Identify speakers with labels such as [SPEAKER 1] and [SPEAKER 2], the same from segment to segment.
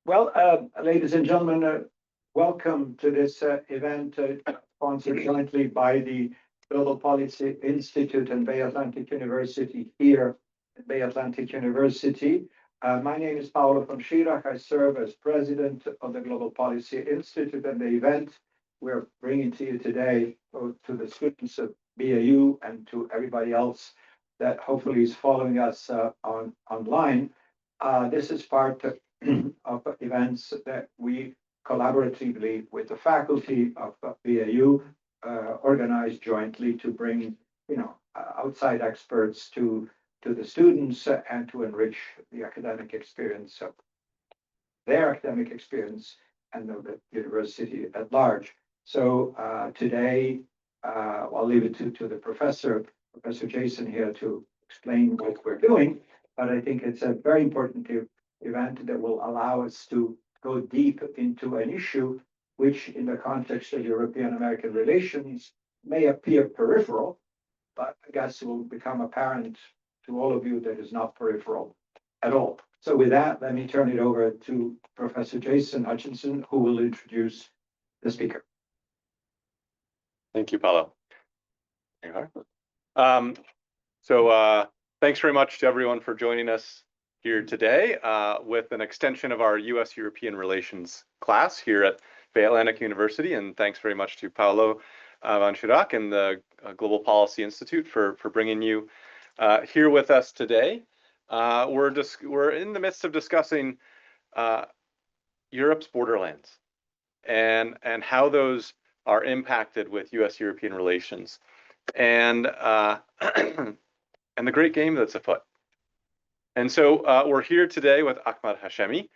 [SPEAKER 1] Well, ladies and gentlemen, welcome to this event sponsored jointly by the Global Policy Institute and Bay Atlantic University here at Bay Atlantic University. My name is Paolo von Schirach. I serve as president of the Global Policy Institute, and the event we're bringing to you today, both to the students of BAU and to everybody else that hopefully is following us online. This is part of events that we collaboratively with the faculty of BAU organized jointly to bring, outside experts to the students and to enrich the academic experience of their academic experience and of the university at large. So today, I'll leave it to the Professor Jason here to explain what we're doing, but I think it's a very important event that will allow us to go deep into an issue which in the context of European-American relations may appear peripheral, but I guess will become apparent to all of you that is not peripheral at all. So with that, let me turn it over to Professor Jason Hutchinson, who will introduce the speaker.
[SPEAKER 2] Thank you, Paolo. There you are. Thanks very much to everyone for joining us here today with an extension of our U.S.-European relations class here at Bay Atlantic University. And thanks very much to Paolo von Schirach and the Global Policy Institute for bringing you here with us today. We're in the midst of discussing Europe's borderlands and how those are impacted with U.S.-European relations and and the great game that's afoot. And so we're here today with Ahmad Hashemi.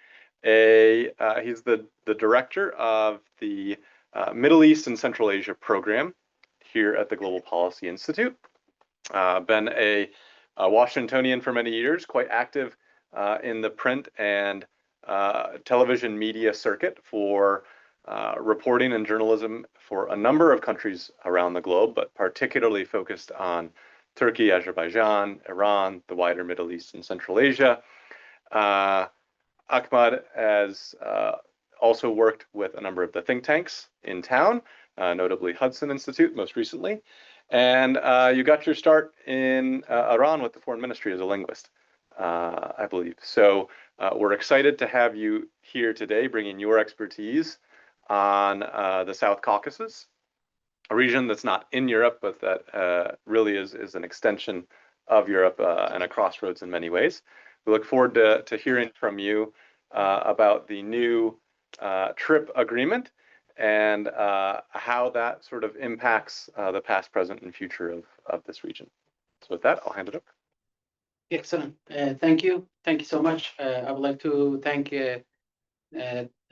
[SPEAKER 2] He's the director of the Middle East and Central Asia program here at the Global Policy Institute. Been a Washingtonian for many years, quite active in the print and television media circuit for reporting and journalism for a number of countries around the globe, but particularly focused on Turkey, Azerbaijan, Iran, the wider Middle East and Central Asia. Ahmad has also worked with a number of the think tanks in town, notably Hudson Institute most recently. And you got your start in Iran with the foreign ministry as a linguist, I believe. So we're excited to have you here today, bringing your expertise on the South Caucasus, a region that's not in Europe, but that really is an extension of Europe and a crossroads in many ways. We look forward to hearing from you about the new TRIPP agreement and how that sort of impacts the past, present, and future of this region. So with that, I'll hand it over.
[SPEAKER 3] Excellent. Thank you. Thank you so much. I would like to thank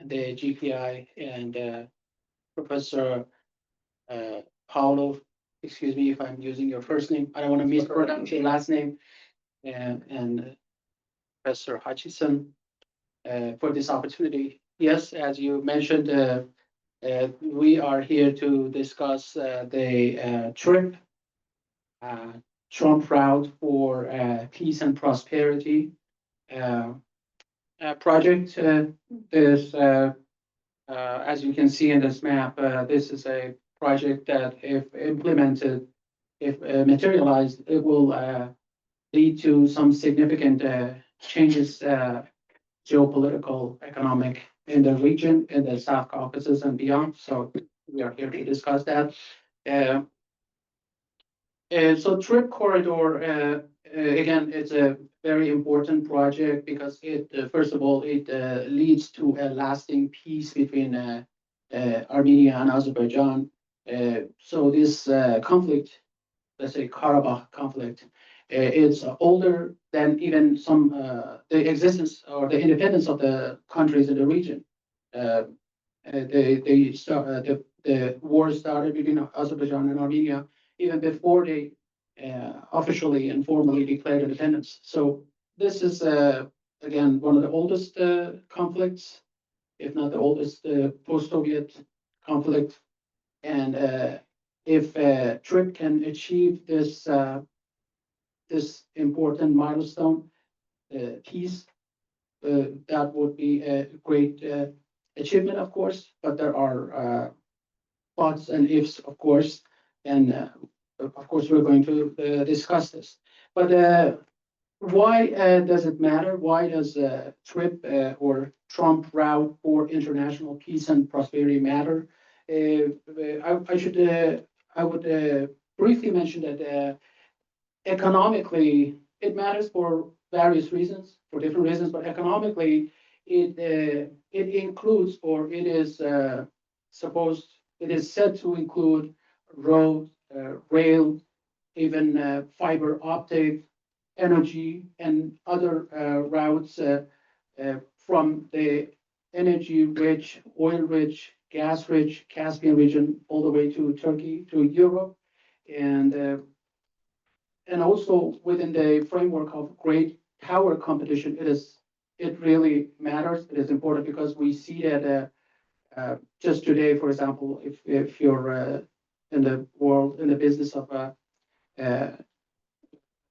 [SPEAKER 3] the GPI and Professor Paolo, excuse me if I'm using your first name. I don't want to mispronounce your last name. And Professor Hutchinson for this opportunity. Yes, as you mentioned, we are here to discuss the TRIPP, Trump Route for Peace and Prosperity project. Is, as you can see in this map, this is a project that, if implemented, if materialized, it will lead to some significant changes, geopolitical, economic, in the region, in the South Caucasus and beyond. So we are here to discuss that. So TRIPP corridor, again, it's a very important project because it, first of all, it leads to a lasting peace between Armenia and Azerbaijan. So this conflict, let's say Karabakh conflict, it's older than even some the existence or the independence of the countries in the region. The war started between Azerbaijan and Armenia even before they officially and formally declared independence. So this is again one of the oldest conflicts, if not the oldest post-Soviet conflict, and if TRIPP can achieve this important milestone, peace, that would be a great achievement, of course, but there are buts and ifs, of course, and of course, we're going to discuss this. But why does it matter? Why does TRIPP or Trump route for international peace and prosperity matter? I would briefly mention that economically, it matters for various reasons, for different reasons, but economically, it includes, or it is it is said to include road, rail, even fiber optic, energy, and other routes from the energy-rich, oil-rich, gas-rich Caspian region all the way to Turkey, to Europe, and also within the framework of great power competition, it really matters. It is important because we see that just today, for example, if you're in the business of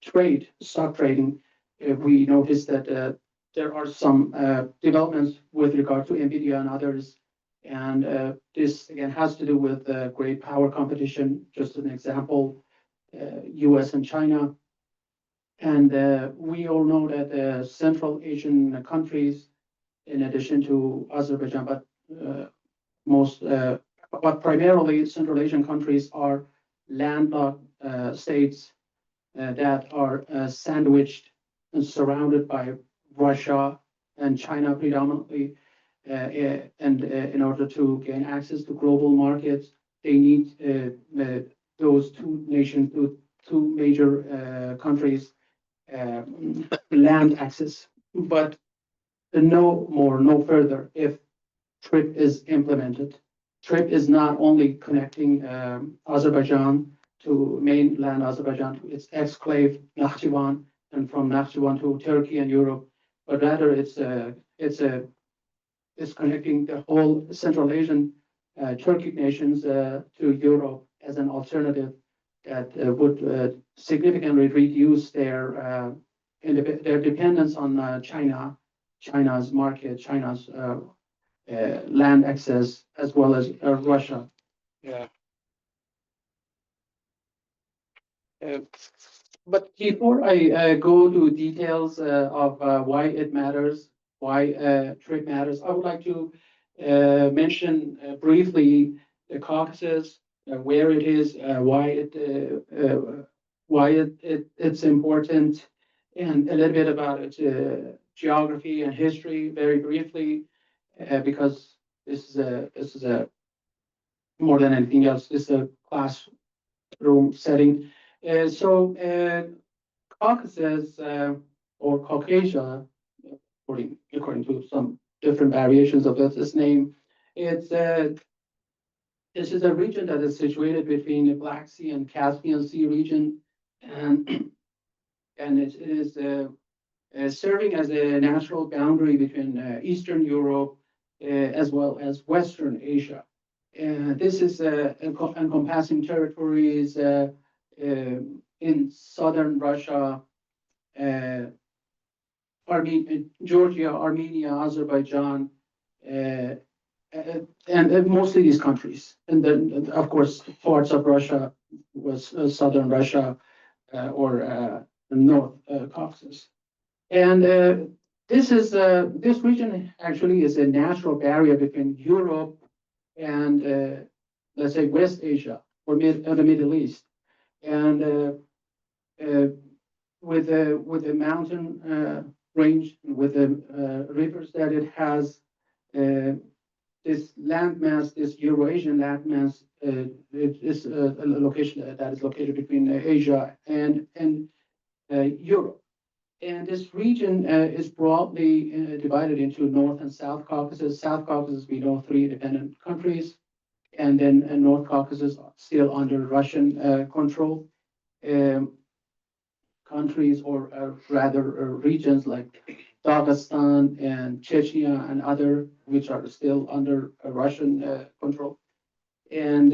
[SPEAKER 3] trade, stock trading, we notice that there are some developments with regard to NVIDIA and others. And this, again, has to do with great power competition. Just an example, US and China. And we all know that Central Asian countries, in addition to Azerbaijan, but primarily Central Asian countries are landlocked states that are sandwiched and surrounded by Russia and China predominantly. And in order to gain access to global markets, they need those two nations, two major countries, land access. But no further if TRIPP is implemented. TRIPP is not only connecting Azerbaijan to mainland Azerbaijan to its exclave Nakhchivan, and from Nakhchivan to Turkey and Europe, but rather it's connecting the whole Central Asian Turkic nations to Europe as an alternative that would significantly reduce their dependence on China's market, China's land access, as well as Russia.
[SPEAKER 2] Yeah.
[SPEAKER 3] But before I go to details of why it matters, why TRIPP matters, I would like to mention briefly the Caucasus, where it is, why it's important, and a little bit about its geography and history, very briefly, because this is a more than anything else, this is a classroom setting. Caucasus or Caucasia, according to some different variations of this name, this is a region that is situated between the Black Sea and Caspian Sea region, and it is serving as a natural boundary between Eastern Europe as well as Western Asia. This is encompassing territories in southern Russia, Georgia, Armenia, Azerbaijan, and mostly these countries. And then, of course, parts of Russia was southern Russia or North Caucasus. And this region actually is a natural barrier between Europe and let's say West Asia or the Middle East. And with the mountain range, with the rivers that it has, this landmass, this Eurasian landmass, it is a location that is located between Asia and Europe. And this region is broadly divided into North and South Caucasus. South Caucasus, we know, 3 independent countries, and then North Caucasus still under Russian control. Countries, or rather regions like Dagestan and Chechnya and other, which are still under Russian control. And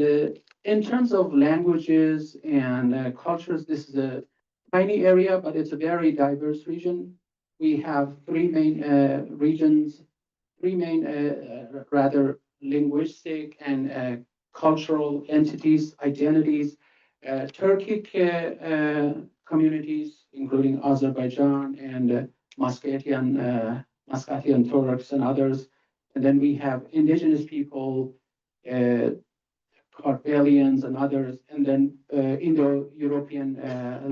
[SPEAKER 3] in terms of languages and cultures, this is a tiny area, but it's a very diverse region. We have three main regions, three main rather linguistic and cultural entities, identities, Turkic communities, including Azerbaijan and Muscatian Turks and others. And then we have indigenous people, Kartvelians and others, and then Indo-European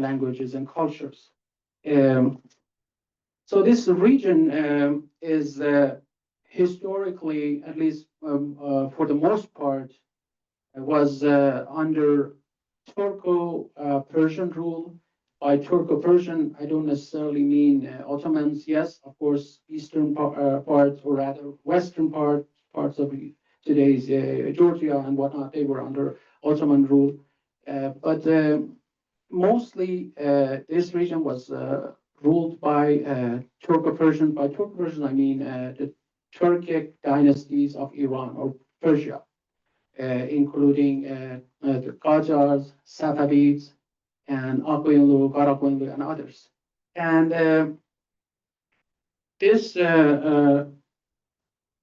[SPEAKER 3] languages and cultures. So this region is historically, at least for the most part, was under Turco-Persian rule. By Turco-Persian, I don't necessarily mean Ottomans. Yes, of course, eastern parts, or rather western parts of today's Georgia and whatnot, they were under Ottoman rule. But mostly this region was ruled by Turco-Persian. By Turco-Persian, I mean the Turkic dynasties of Iran or Persia, including the Qajars, Safavids, and Akkoyunlu, Karakoyunlu, and others. And this,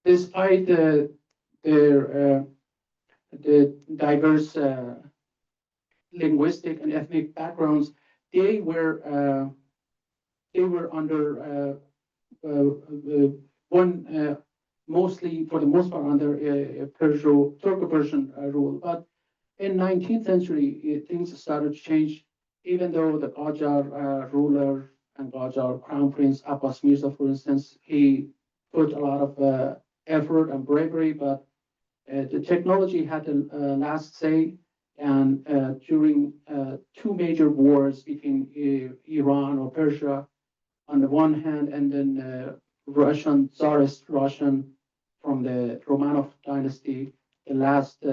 [SPEAKER 3] despite their the diverse linguistic and ethnic backgrounds, they were under one mostly, for the most part, under Turco-Persian rule. But in 19th century, things started to change. Even though the Qajar ruler and Qajar crown prince Abbas Mirza, for instance, he put a lot of effort and bravery, but the technology had the last say. And during two major wars between Iran or Persia on the one hand, and then Russian, Tsarist Russian from the Romanov dynasty, the last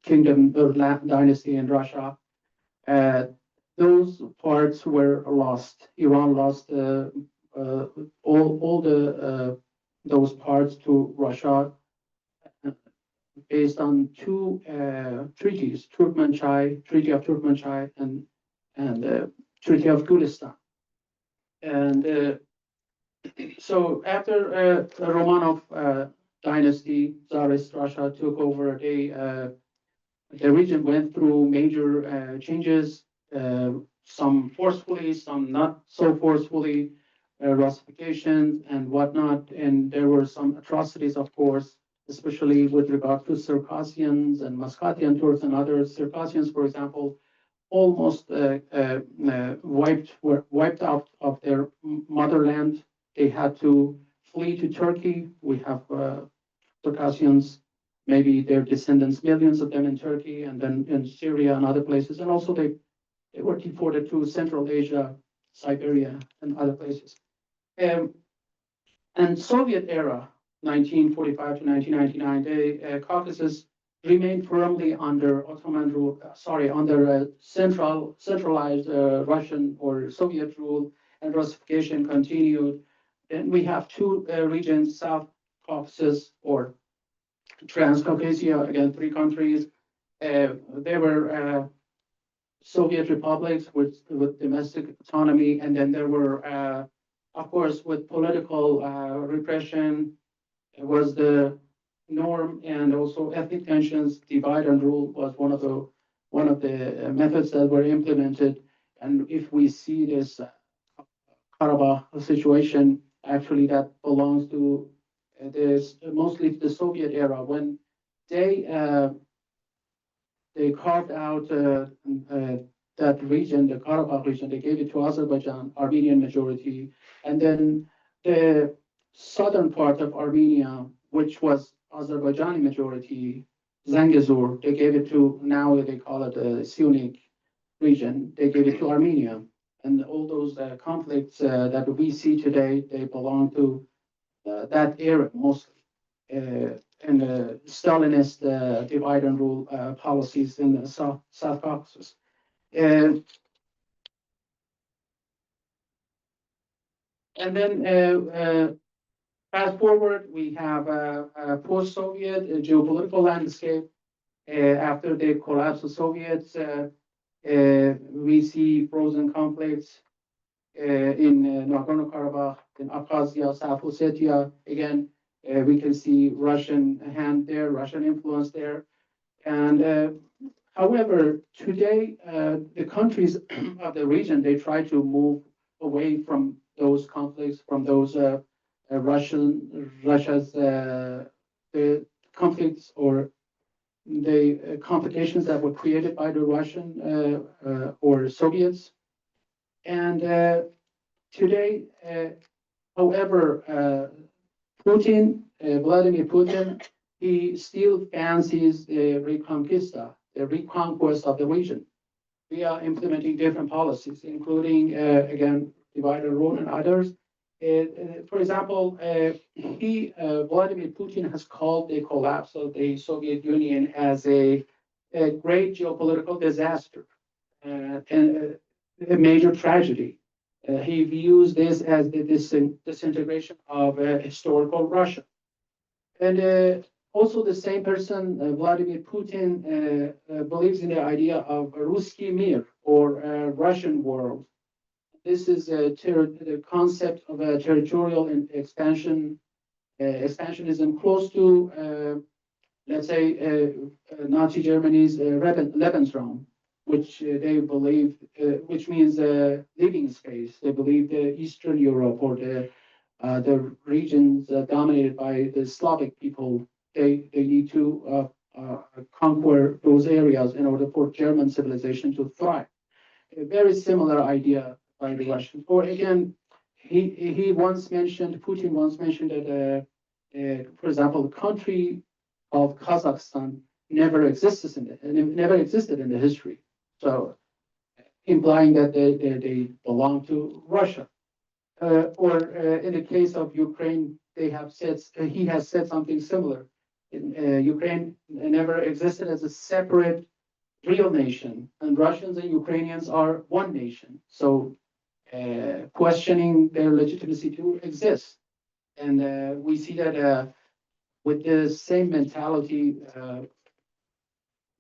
[SPEAKER 3] kingdom or dynasty in Russia, those parts were lost. Iran lost all the those parts to Russia based on two treaties, Treaty of Turkmenchai and Treaty of Gulistan. And so after the Romanov dynasty, Tsarist Russia took over, the region went through major changes, some forcefully, some not so forcefully, Russifications and whatnot. And there were some atrocities, of course, especially with regard to Circassians and Muscatian Turks and others. Circassians, for example, almost were wiped out of their motherland. They had to flee to Turkey. We have Circassians, maybe their descendants, millions of them in Turkey, and then in Syria and other places. And also they were deported to Central Asia, Siberia, and other places. And Soviet era, 1945 to 1999, the Caucasus remained firmly under Ottoman rule, under centralized Russian or Soviet rule, and Russification continued. Then we have two regions, South Caucasus or Transcaucasia, again, three countries. There were Soviet republics with domestic autonomy, and then there were, of course, with political repression, it was the norm, and also ethnic tensions, divide and rule was one of the methods that were implemented. And if we see this Karabakh situation, actually that belongs to this mostly the Soviet era, when they carved out that region, the Karabakh region. They gave it to Azerbaijan, Armenian majority, and then the southern part of Armenia, which was Azerbaijani majority, Zangezur, they gave it to, now they call it the Sunni region. They gave it to Armenia, and all those conflicts that we see today, they belong to that era mostly. And the Stalinist divide and rule policies in the South Caucasus. And then Fast forward, we have a post-Soviet geopolitical landscape. After the collapse of Soviets, we see frozen conflicts in Nagorno-Karabakh, in Abkhazia, South Ossetia. Again, we can see Russian hand there, Russian influence there. And however, today, the countries of the region, they try to move away from those conflicts, from those Russia's the conflicts or the complications that were created by the Russian or Soviets. And today, however, Vladimir Putin, he still fancies the reconquista, the reconquest of the region. We are implementing different policies, including, again, divide and rule and others. For example, Vladimir Putin has called the collapse of the Soviet Union as a great geopolitical disaster and a major tragedy. He views this as the disintegration of historical Russia. And also the same person, Vladimir Putin, believes in the idea of a Ruski Mir, or a Russian world. This is the concept of a territorial expansionism close to, let's say, Nazi Germany's Lebensraum, which they believe, which means living space. They believe the Eastern Europe or the regions dominated by the Slavic people, they need to conquer those areas in order for German civilization to thrive. A very similar idea by the Russians. Or again, Putin once mentioned that, for example, the country of Kazakhstan never existed in the history. So implying that they belong to Russia. Or in the case of Ukraine, he has said something similar. Ukraine never existed as a separate real nation, and Russians and Ukrainians are one nation. So questioning their legitimacy to exist. And we see that with the same mentality,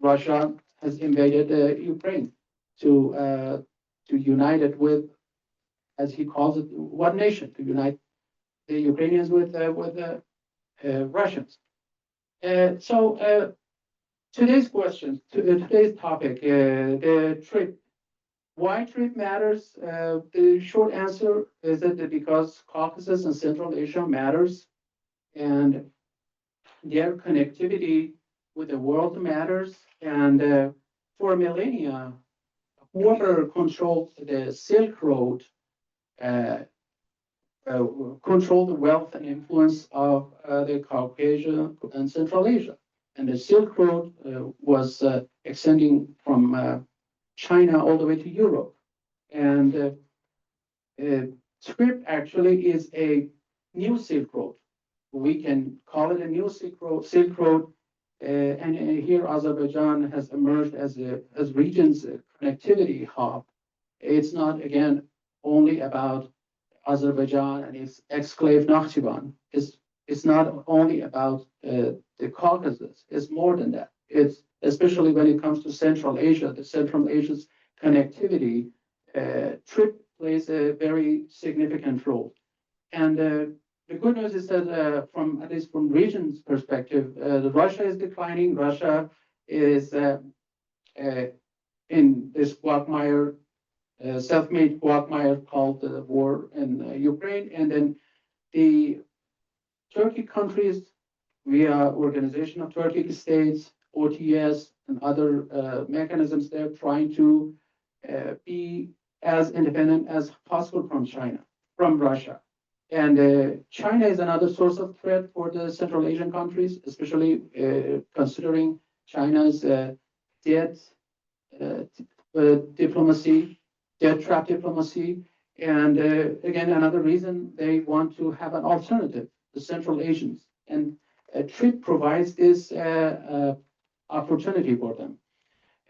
[SPEAKER 3] Russia has invaded Ukraine to unite it with, as he calls it, one nation, to unite the Ukrainians with the Russians. So today's question, today's topic, the TRIPP. Why TRIPP matters? The short answer is that because Caucasus and Central Asia matters, and their connectivity with the world matters. And for millennia, whoever controlled the Silk Road controlled the wealth and influence of the Caucasia and Central Asia. And the Silk Road was extending from China all the way to Europe. And TRIPP actually is a new Silk Road. We can call it a new Silk Road. And here Azerbaijan has emerged as region's connectivity hub. It's not, again, only about Azerbaijan and its exclave Nakhchivan. It's not only about the Caucasus. It's more than that. It's especially when it comes to Central Asia, the Central Asia's connectivity. TRIPP plays a very significant role. And the good news is that at least from region's perspective, Russia is declining. Russia is in this quagmire, self-made quagmire called the war in Ukraine. And then the Turkey countries, via Organization of Turkic States, OTS, and other mechanisms, they're trying to be as independent as possible from Russia. And China is another source of threat for the Central Asian countries, especially considering China's debt diplomacy, debt trap diplomacy. And again, another reason they want to have an alternative, the Central Asians. And TRIPP provides this opportunity for them.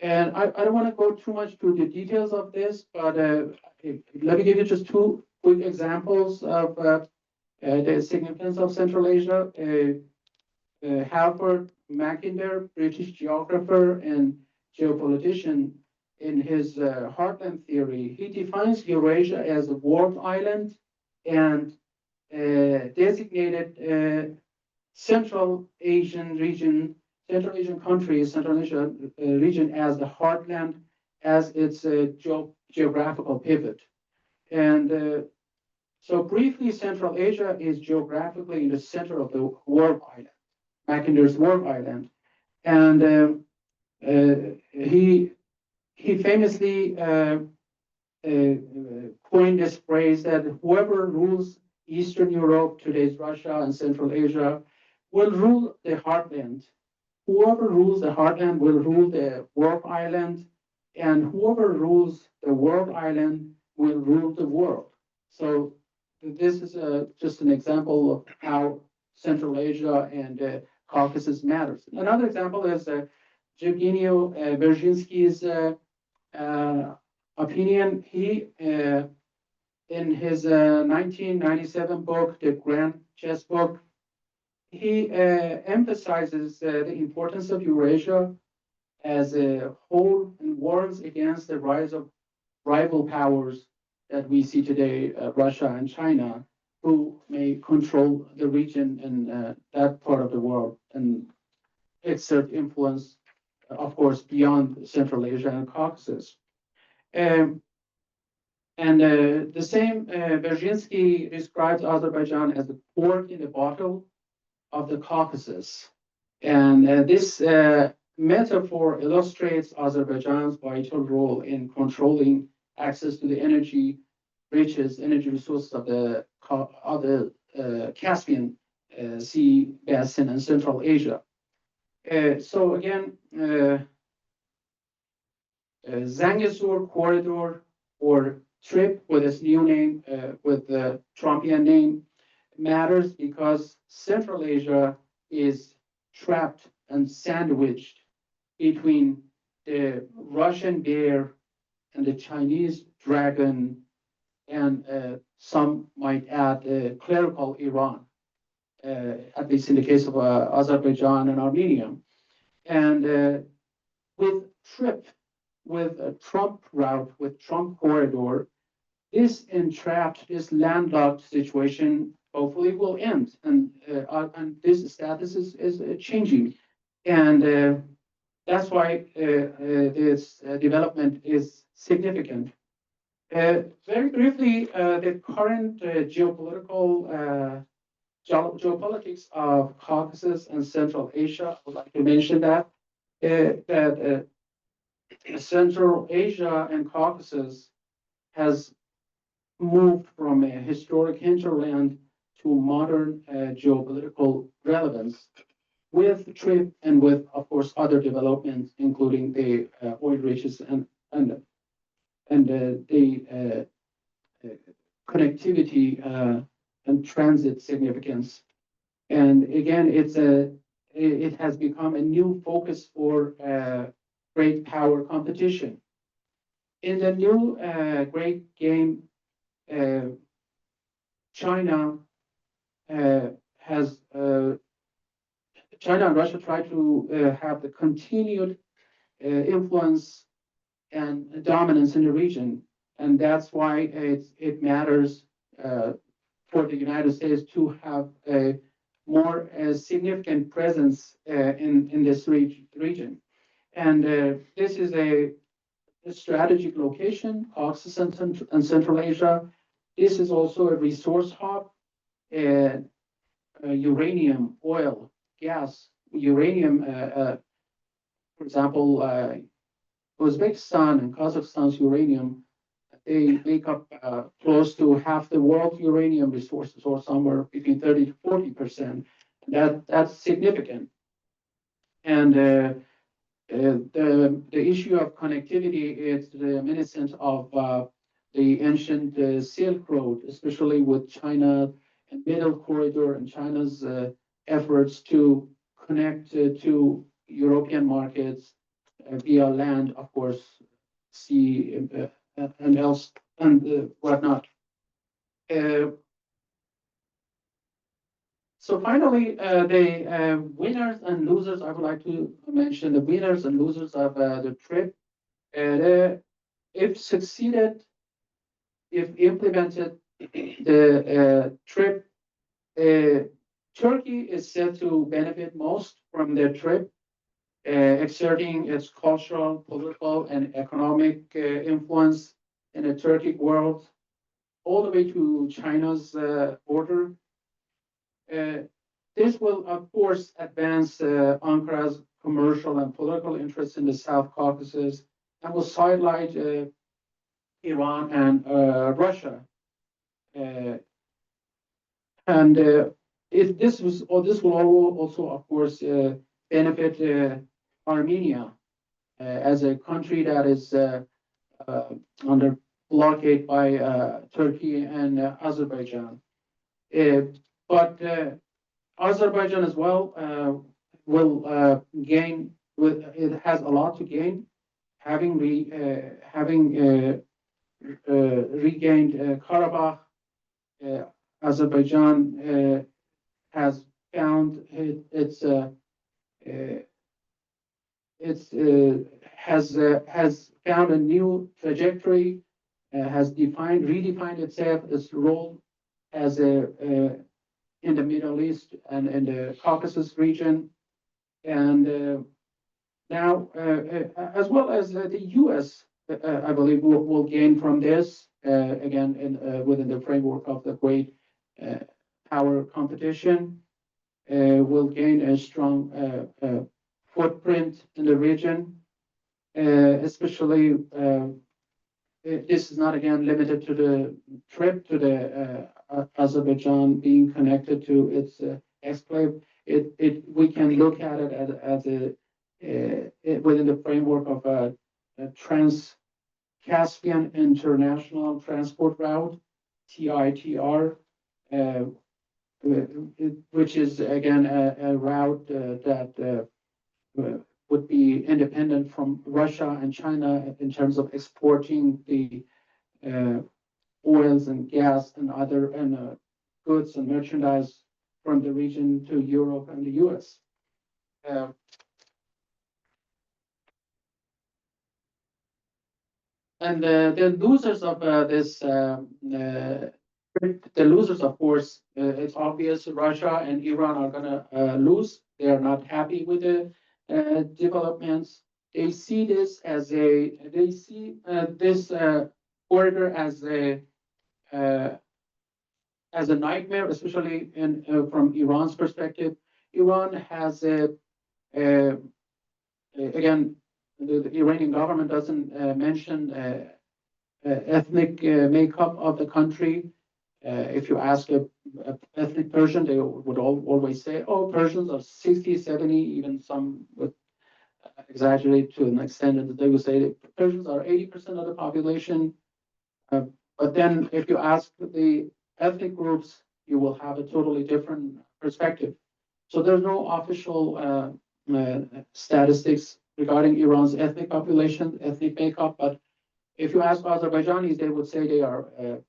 [SPEAKER 3] And I don't want to go too much to the details of this, but let me give you just two quick examples of The significance of Central Asia. Halford Mackinder, British geographer and geopolitician, in his Heartland theory, he defines Eurasia as a world island and designated Central Asian countries, Central Asian region as the heartland, as its geographical pivot. And so briefly, Central Asia is geographically in the center of the world island, Mackinder's world island. And he famously coined this phrase that whoever rules Eastern Europe, today's Russia and Central Asia, will rule the heartland. Whoever rules the heartland will rule the world island, and whoever rules the world island will rule the world. So this is just an example of how Central Asia and Caucasus matters. Another example is Evgeny Berzhinsky's opinion. He, in his 1997 book, The Grand Chess Book, he emphasizes the importance of Eurasia as a whole and warns against the rise of rival powers that we see today, Russia and China, who may control the region and that part of the world and exert influence, of course, beyond Central Asia and Caucasus. The same Berzhinsky describes Azerbaijan as the cork in the bottle of the Caucasus. And this metaphor illustrates Azerbaijan's vital role in controlling access to the energy resources of the Caspian Sea basin and Central Asia. So again, Zangezur corridor, or TRIPP with its new name, with the Trumpian name, matters because Central Asia is trapped and sandwiched between the Russian bear and the Chinese dragon, and some might add clerical Iran, at least in the case of Azerbaijan and Armenia. And with TRIPP, with a Trump route, with Trump corridor, this landlocked situation hopefully will end, and this status is changing, and that's why this development is significant. Very briefly, the current geopolitics of Caucasus and Central Asia, I would like to mention that Central Asia and Caucasus has moved from a historic hinterland to modern geopolitical relevance with TRIPP and with, of course, other developments, including the oil riches and the connectivity and transit significance. And again, it has become a new focus for great power competition. In the new great game, China and Russia try to have the continued influence and dominance in the region, and that's why it matters for the United States to have a more significant presence in this region. And this is a strategic location, Caucasus and Central Asia. This is also a resource hub, uranium, oil, gas, uranium, for example, Uzbekistan and Kazakhstan's uranium, they make up close to half the world's uranium resources, or somewhere between 30 to 40%. That's significant. And the issue of connectivity is reminiscent of the ancient Silk Road, especially with China and Middle Corridor and China's efforts to connect to European markets via land, of course, sea and else and whatnot. So finally, the winners and losers, I would like to mention the winners and losers of the TRIPP. If succeeded, if implemented, the TRIPP, Turkey is said to benefit most from the TRIPP, exerting its cultural, political, and economic influence in the Turkic world, all the way to China's border. This will, of course, advance Ankara's commercial and political interests in the South Caucasus and will sidelight Iran and Russia. And if this was, or this will also, of course, benefit Armenia as a country that is under blockade by Turkey and Azerbaijan. But Azerbaijan as well will gain. It has a lot to gain, having regained Karabakh. Azerbaijan has found has found a new trajectory, has redefined itself, its role as in the Middle East and in the Caucasus region, and now as well as the U.S. I believe will gain from this again within the framework of the great power competition, will gain a strong footprint in the region, especially this is not again limited to the TRIPP, to the Azerbaijan being connected to its exclave. We can look at it as within the framework of a Trans-Caspian International Transport Route, TITR, which is again a route that would be independent from Russia and China in terms of exporting the oils and gas and other goods and merchandise from the region to Europe and the U.S. And the losers of this, the losers, of course, it's obvious Russia and Iran are going to lose. They are not happy with the developments. They see this as this corridor as a nightmare, especially from Iran's perspective. Iran has again, the Iranian government doesn't mention ethnic makeup of the country. If you ask a ethnic Persian, they would always say, oh, Persians are 60, 70, even some would exaggerate to an extent that they would say that Persians are 80% of the population. But then if you ask the ethnic groups, you will have a totally different perspective. So there's no official statistics regarding Iran's ethnic population, ethnic makeup, but if you ask Azerbaijanis, they would say they are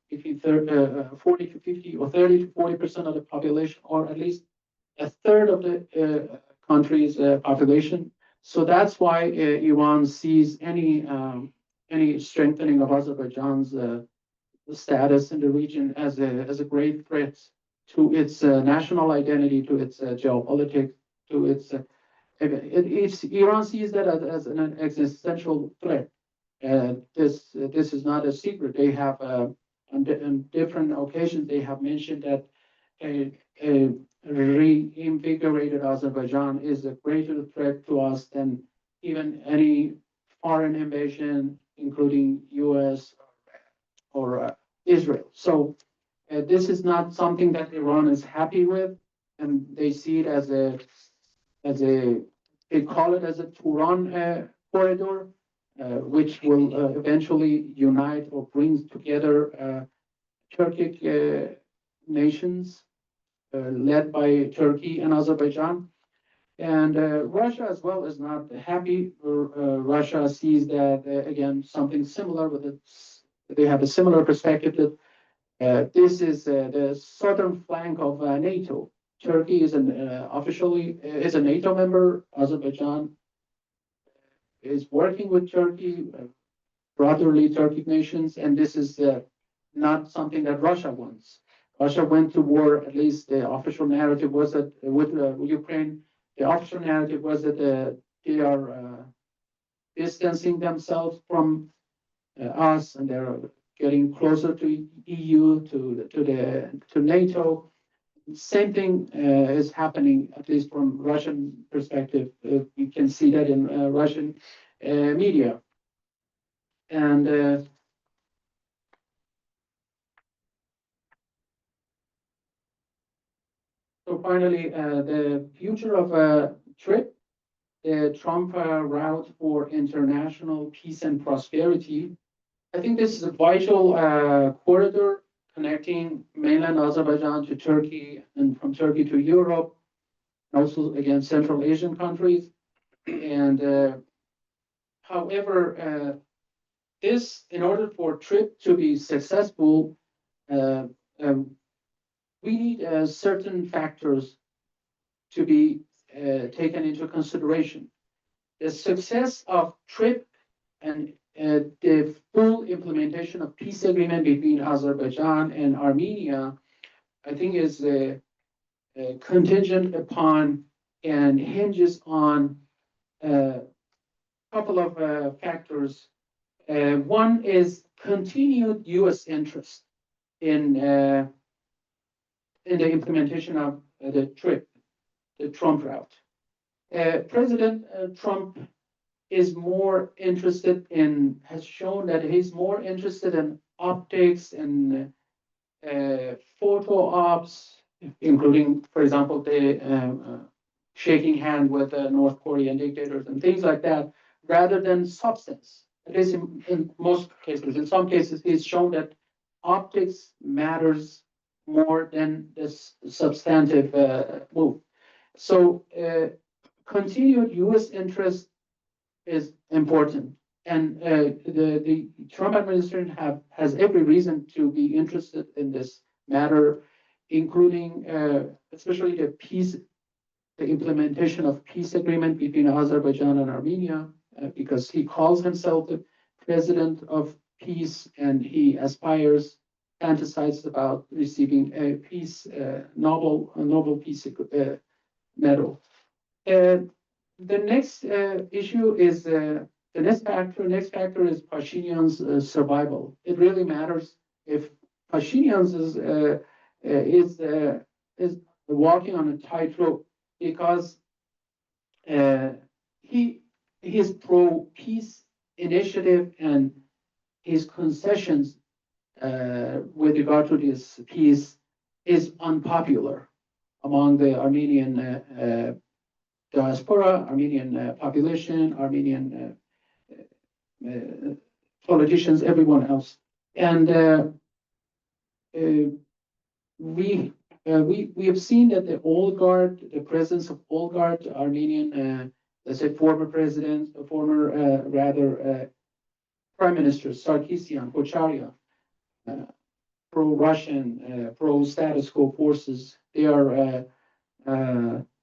[SPEAKER 3] between 40 to 50 or 30 to 40% of the population, or at least a third of the country's population. So that's why Iran sees any strengthening of Azerbaijan's status in the region as a great threat to its national identity, to its geopolitics, to its Iran sees that as an existential threat. This is not a secret. They have on different occasions they have mentioned that a reinvigorated Azerbaijan is a greater threat to us than even any foreign invasion, including U.S. or Israel. So this is not something that Iran is happy with, and they see it as a they call it as a Turan corridor, which will eventually unite or bring together Turkic nations led by Turkey and Azerbaijan. And Russia as well is not happy. Russia sees that, again, something similar with its, they have a similar perspective that this is the southern flank of NATO. Turkey is an officially is a NATO member. Azerbaijan is working with Turkey, brotherly Turkic nations, and this is not something that Russia wants. Russia went to war. At least the official narrative was that with Ukraine, the official narrative was that they are distancing themselves from us, and they're getting closer to EU, to NATO. Same thing is happening, at least from Russian perspective. You can see that in Russian media. And so finally, the future of TRIPP, the Trump route for international peace and prosperity. I think this is a vital corridor connecting mainland Azerbaijan to Turkey, and from Turkey to Europe, also again Central Asian countries. And however, this, in order for TRIPP to be successful, we need certain factors to be taken into consideration. The success of TRIPP and the full implementation of peace agreement between Azerbaijan and Armenia, I think, is contingent upon and hinges on a couple of factors. One is continued U.S. interest in the implementation of the TRIPP, the Trump route. President Trump is more interested in, has shown that he's more interested in optics and photo ops, including, for example, the shaking hand with North Korean dictators and things like that, rather than substance. At least in most cases. In some cases, he's shown that optics matters more than this substantive move. So continued U.S. interest is important, and the Trump administration has every reason to be interested in this matter, including especially the implementation of peace agreement between Azerbaijan and Armenia, because he calls himself the president of peace, and he aspires, fantasizes about receiving a peace Nobel Peace Medal. The next issue is the next factor is Pashinyan's survival. It really matters if Pashinyan is walking on a tightrope, because his pro-peace initiative and his concessions with regard to this peace is unpopular among the Armenian diaspora, Armenian population, Armenian politicians, everyone else. And we have seen that the presence of old guard, Armenian, let's say former president, former Prime Minister Sarkisian, Kocharyan, pro-Russian, pro-status quo forces, they are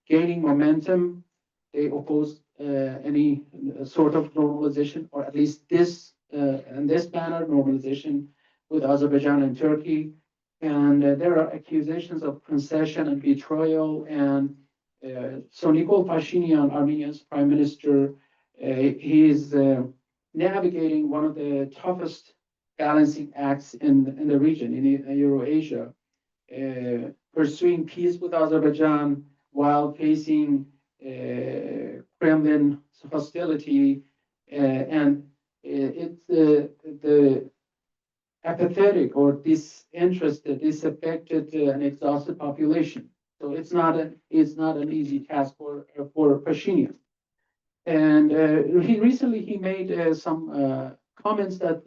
[SPEAKER 3] gaining momentum. They oppose any sort of normalization, or at least this in this manner, normalization with Azerbaijan and Turkey. And there are accusations of concession and betrayal. And so Nikol Pashinyan, Armenia's prime minister, he is navigating one of the toughest balancing acts in the region, in Eurasia, pursuing peace with Azerbaijan while facing Kremlin hostility, and it's the apathetic or disinterested, disaffected, and exhausted population. So it's not an easy task for Pashinyan. And he recently made some comments that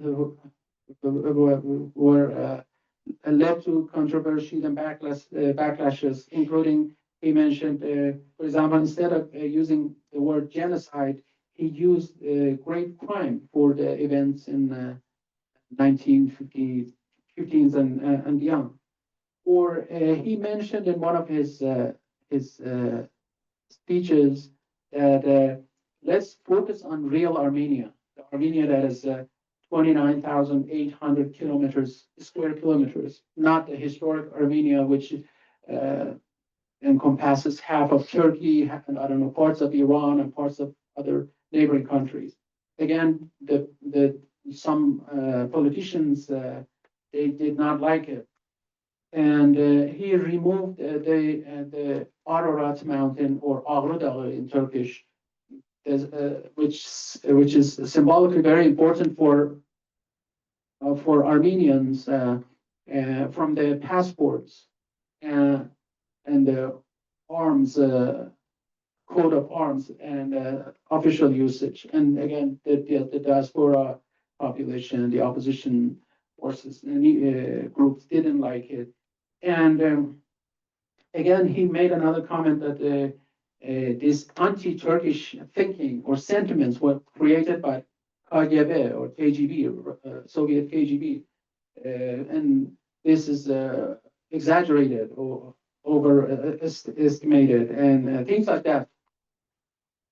[SPEAKER 3] were led to controversy and backlashes, including he mentioned, for example, instead of using the word genocide, he used great crime for the events in 1950s and beyond. or he mentioned in one of his speeches that let's focus on real Armenia, the Armenia that is 29,800 square kilometers, not the historic Armenia, which encompasses half of Turkey, and I don't know, parts of Iran and parts of other neighboring countries. Again, some politicians they did not like it, and he removed the Ararat mountain, or Ağrı Dağı in Turkish, which is symbolically very important for Armenians from the passports and the arms code of arms and official usage. And again, the diaspora population, the opposition forces, groups didn't like it. And again, he made another comment that this anti-Turkish thinking or sentiments were created by KGB or KGB, Soviet KGB, and this is exaggerated or overestimated and things like that.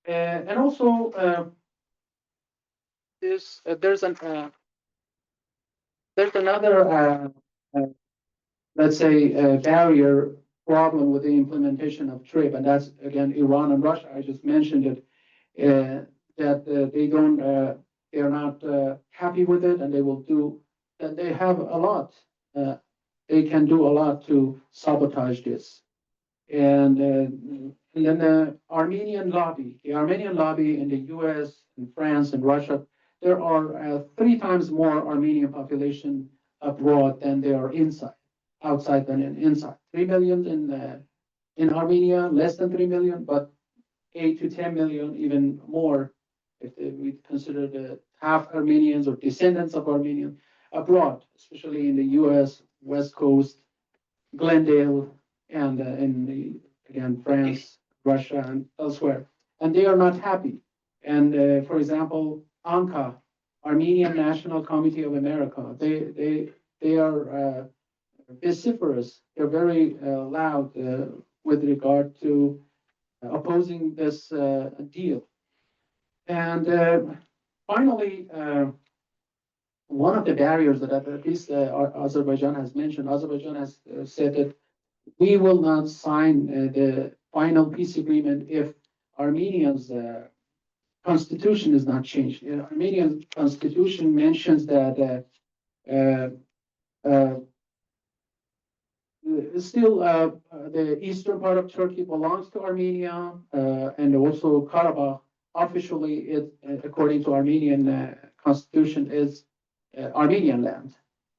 [SPEAKER 3] And also, there's another let's say barrier problem with the implementation of TRIPP, and that's again Iran and Russia. I just mentioned it, that they are not happy with it, and they will do. And they have a lot. They can do a lot to sabotage this. And then the Armenian lobby in the U.S. and France and Russia, there are 3 times more Armenian population abroad than there are outside than inside. 3 million in Armenia, less than 3 million, but 8 to 10 million, even more, if we consider the half Armenians or descendants of Armenians abroad, especially in the U.S., West Coast, Glendale, and again, France, Russia, and elsewhere. And they are not happy. And for example, ANCA, Armenian National Committee of America, they are vociferous. They're very loud with regard to opposing this deal. And finally, one of the barriers that at least Azerbaijan has mentioned, Azerbaijan has said that we will not sign the final peace agreement if Armenia's constitution is not changed. Armenian constitution mentions that still the eastern part of Turkey belongs to Armenia, and also Karabakh officially, according to Armenian constitution, is Armenian land.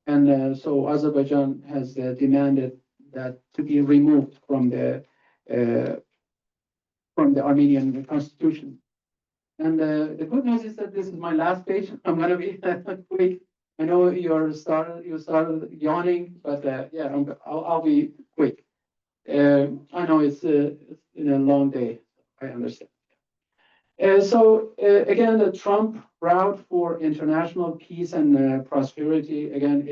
[SPEAKER 3] And so Azerbaijan has demanded that to be removed from the Armenian constitution. And the good news is that this is my last page. I'm going to be quick. I know you started yawning, but yeah, I'll be quick. I know it's been a long day. I understand. So again, the Trump route for international peace and prosperity. Again,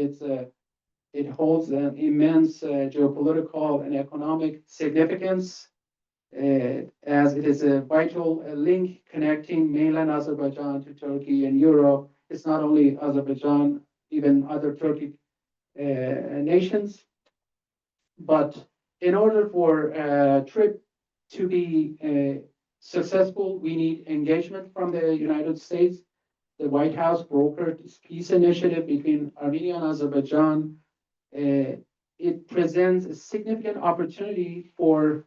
[SPEAKER 3] it holds an immense geopolitical and economic significance, as it is a vital link connecting mainland Azerbaijan to Turkey and Europe. It's not only Azerbaijan, even other Turkic nations. But in order for TRIPP to be successful, we need engagement from the United States. The White House brokered this peace initiative between Armenia and Azerbaijan. It presents a significant opportunity for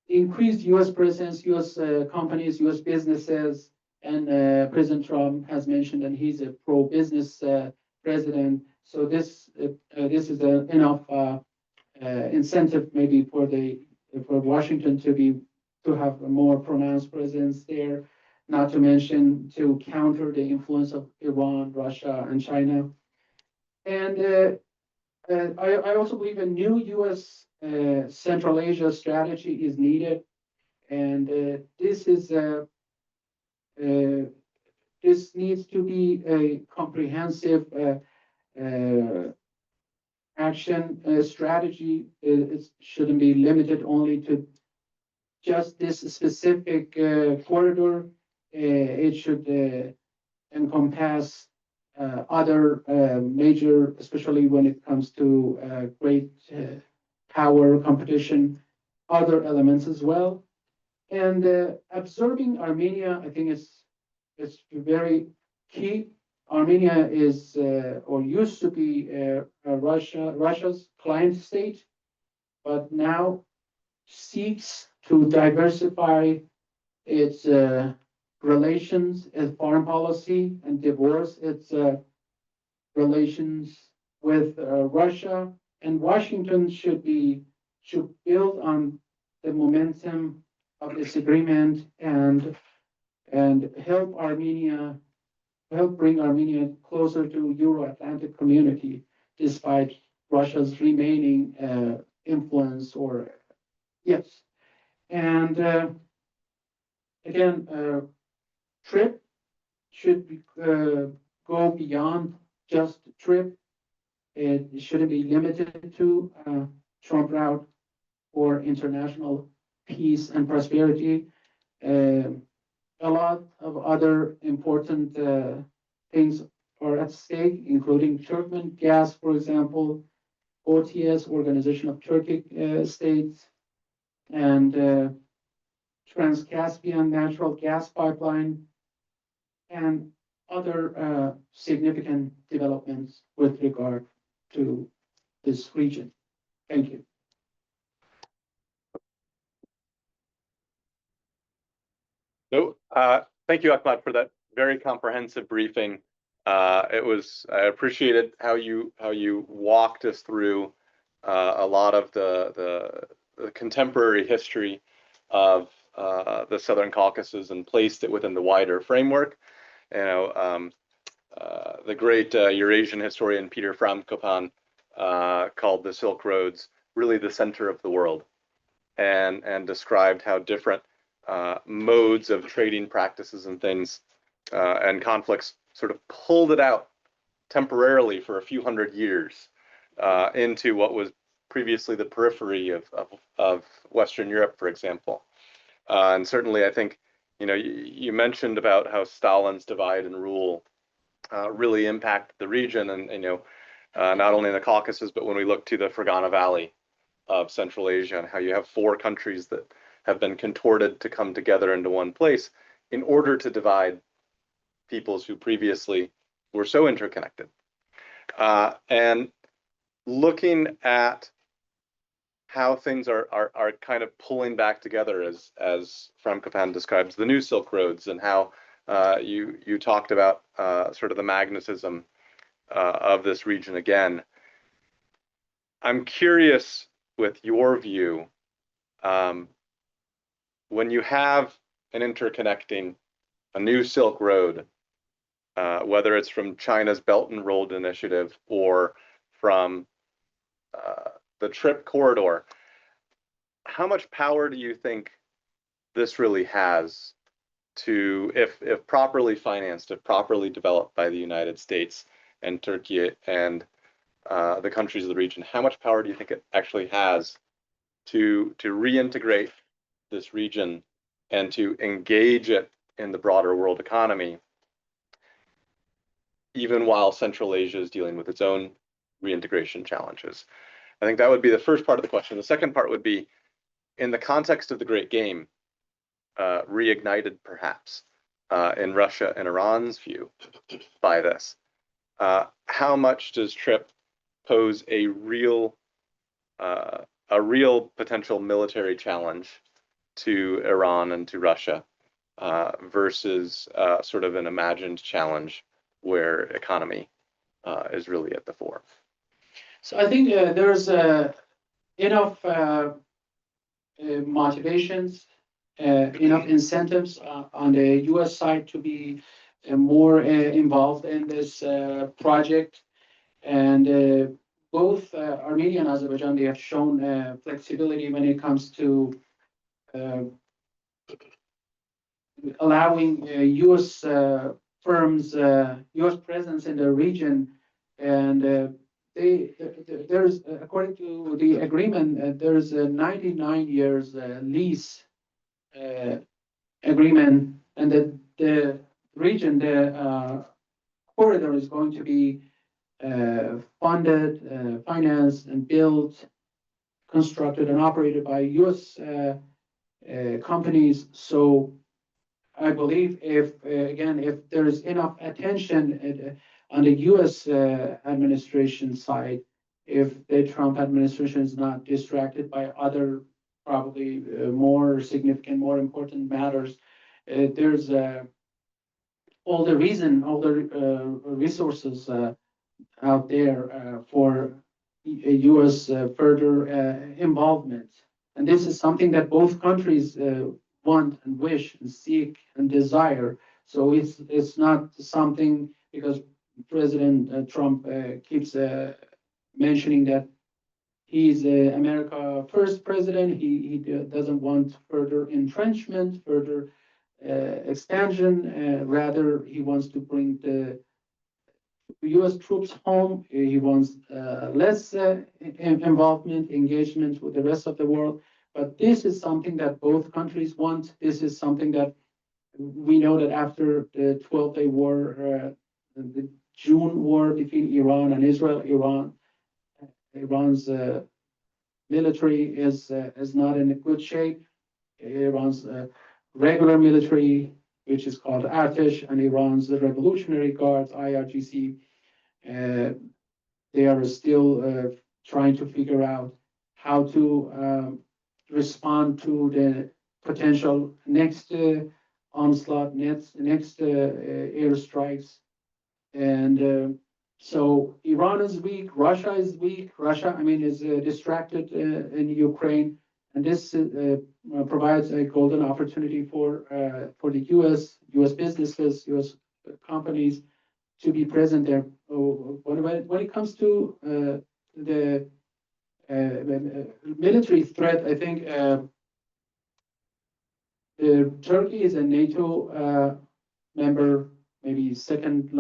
[SPEAKER 3] increased U.S. presence, U.S. companies, U.S. businesses, and President Trump has mentioned that he's a pro-business president. So this is enough incentive maybe for Washington to have a more pronounced presence there. Not to mention to counter the influence of Iran, Russia, and China. And I also believe a new U.S. Central Asia strategy is needed, and this needs to be a comprehensive action strategy. It shouldn't be limited only to just this specific corridor. It should encompass other major, especially when it comes to great power competition, other elements as well. And absorbing Armenia, I think is very key. Armenia is or used to be Russia's client state, but now seeks to diversify its relations and foreign policy and divorce its relations with Russia. And Washington should build on the momentum of this agreement and help bring Armenia closer to Euro-Atlantic community, despite Russia's remaining influence or yes. And again, TRIPP should go beyond just TRIPP. It shouldn't be limited to Trump route or international peace and prosperity. A lot of other important things are at stake, including Turkmen gas, for example, OTS, Organization of Turkic States, and Trans-Caspian natural gas pipeline, and other significant developments with regard to this region. Thank you.
[SPEAKER 2] No, thank you, Ahmad, for that very comprehensive briefing. I appreciated how you walked us through a lot of the contemporary history of the Southern Caucasus and placed it within the wider framework. You know, the great Eurasian historian Peter Frankopan called the Silk Roads really the center of the world, and described how different modes of trading practices and things and conflicts sort of pulled it out temporarily for a few hundred years into what was previously the periphery of Western Europe, for example. And certainly, I think, you know, you mentioned about how Stalin's divide and rule really impacted the region, and you know, not only in the Caucasus, but when we look to the Fergana Valley of Central Asia, and how you have 4 countries that have been contorted to come together into one place in order to divide peoples who previously were so interconnected. And looking at how things are kind of pulling back together, as Frankopan describes the new Silk Roads, and how you talked about sort of the magnetism of this region again. I'm curious, with your view, when you have an interconnecting, a new Silk Road, whether it's from China's Belt and Road Initiative or from the TRIPP corridor, how much power do you think this really has to, if properly financed, if properly developed by the United States and Turkey and the countries of the region, how much power do you think it actually has to reintegrate this region and to engage it in the broader world economy, even while Central Asia is dealing with its own reintegration challenges? I think that would be the first part of the question. The second part would be, in the context of the Great Game, reignited perhaps in Russia and Iran's view by this, how much does TRIPP pose a real potential military challenge to Iran and to Russia versus sort of an imagined challenge where economy is really at the fore?
[SPEAKER 3] So I think there's enough motivations, enough incentives on the U.S. side to be more involved in this project. And both Armenia and Azerbaijan, they have shown flexibility when it comes to allowing U.S. firms, U.S. presence in the region. And there's according to the agreement, there's a 99 years lease agreement, and the region, the corridor is going to be funded, financed, and built, constructed, and operated by U.S. Companies. So I believe if again, if there is enough attention on the U.S. Administration side, if the Trump administration is not distracted by other probably more significant, more important matters, there's all the resources out there for U.S. Further involvement. And this is something that both countries want and wish and seek and desire. So it's not something because President Trump keeps mentioning that he's America first president. He doesn't want further entrenchment, further expansion. Rather, he wants to bring the U.S. troops home. He wants less involvement, engagement with the rest of the world. But this is something that both countries want. This is something that we know that after the 12-day war, the June war between Iran and Israel, Iran's military is not in a good shape. Iran's regular military, which is called Artesh, and Iran's Revolutionary Guards, IRGC, they are still trying to figure out how to respond to the potential next onslaught, next airstrikes. And so Iran is weak, Russia is weak. Russia, I mean, is distracted in Ukraine. And this provides a golden opportunity for the U.S. businesses, U.S. companies to be present there. When it comes to the military threat, I think Turkey is a NATO member, maybe second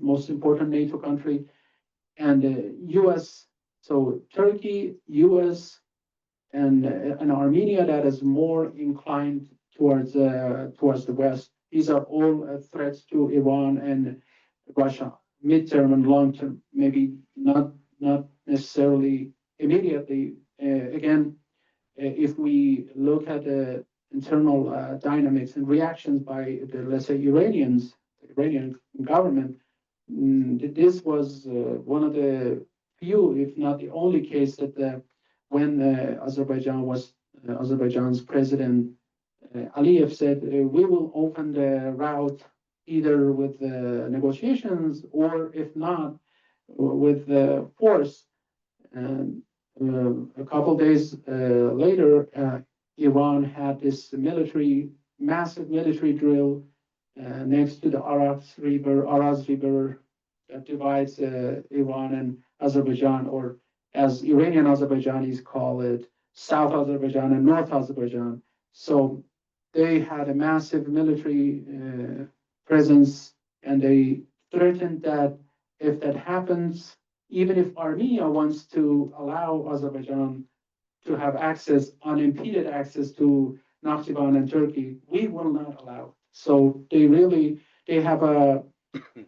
[SPEAKER 3] most important NATO country, and U.S. So Turkey, U.S. and Armenia that is more inclined towards the West. These are all threats to Iran and Russia, midterm and long term. Maybe not necessarily immediately. Again, if we look at the internal dynamics and reactions by the, let's say, Iranian government, this was one of the few, if not the only case that when Azerbaijan's president Aliyev said, we will open the route either with negotiations or if not with force. And a couple of days later, Iran had this massive military drill next to the Aras River that divides Iran and Azerbaijan, or as Iranian Azerbaijanis call it, South Azerbaijan and North Azerbaijan. So they had a massive military presence, and they threatened that if that happens, even if Armenia wants to allow Azerbaijan to have unimpeded access to Nakhchivan and Turkey, we will not allow. So they have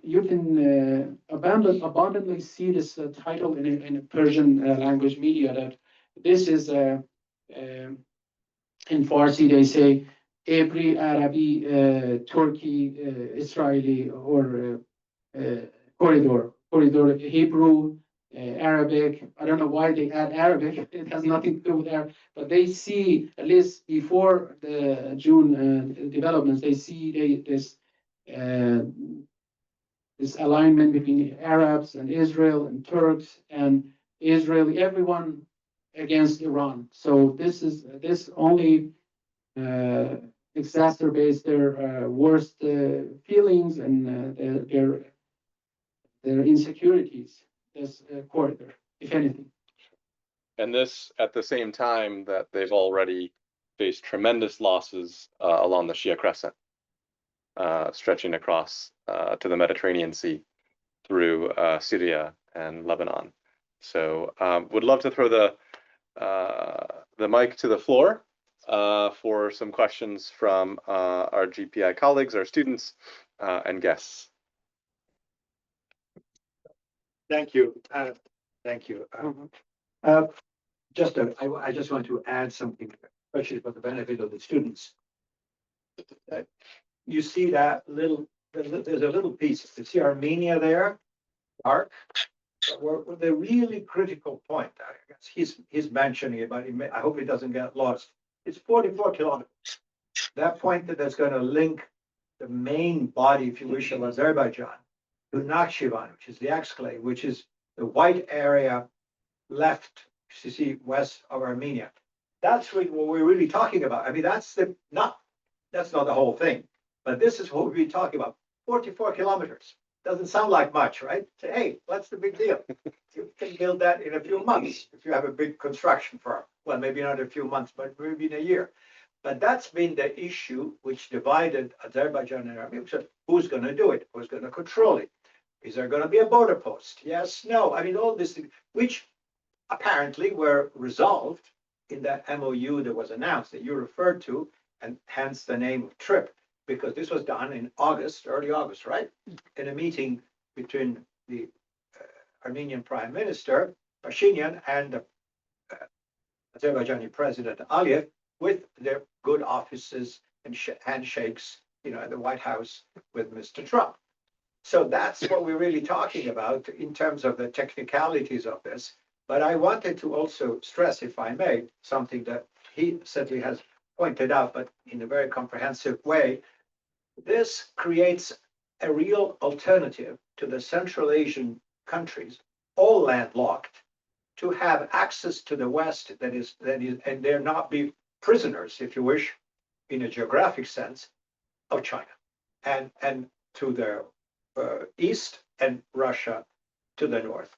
[SPEAKER 3] you can abundantly see this title in a Persian language media that this is in Farsi they say every Arabi, Turkey, Israeli or corridor, Hebrew, Arabic. I don't know why they add Arabic. It has nothing to do with Arabic. But they see, at least before the June developments, they see this alignment between Arabs and Israel and Turks and Israeli, everyone against Iran. So this only exacerbates their worst feelings and their insecurities. This corridor, if anything.
[SPEAKER 2] And this at the same time that they've already faced tremendous losses along the Shia Crescent, stretching across to the Mediterranean Sea through Syria and Lebanon. So would love to throw the mic to the floor for some questions from our GPI colleagues, our students, and guests.
[SPEAKER 1] Thank you. Thank you. I just want to add something, especially for the benefit of the students. You see that there's a little piece. You see Armenia there, dark. The really critical point, I guess he's mentioning it, but I hope it doesn't get lost. It's 44 kilometers. That point that's going to link the main body, if you wish, of Azerbaijan to Nakhchivan, which is the exclave, which is the white area left, you see, west of Armenia. That's what we're really talking about. I mean, that's not the whole thing, but this is what we're talking about. 44 kilometers. Doesn't sound like much, right? Say, hey, what's the big deal? You can build that in a few months if you have a big construction firm. Well, maybe not a few months, but maybe in a year. But that's been the issue which divided Azerbaijan and Armenia. So who's going to do it? Who's going to control it? Is there going to be a border post? Yes, no. I mean, all these things, which apparently were resolved in that MOU that was announced that you referred to, and hence the name of TRIPP, because this was done in August, early August, right? In a meeting between the Armenian Prime Minister, Pashinyan, and the Azerbaijani President Aliyev, with their good offices and handshakes, at the White House with Mr. Trump. So that's what we're really talking about in terms of the technicalities of this. But I wanted to also stress, if I may, something that he certainly has pointed out, but in a very comprehensive way. This creates a real alternative to the Central Asian countries, all landlocked, to have access to the West that is, and they're not be prisoners, if you wish, in a geographic sense, of China, and to the east, and Russia to the north.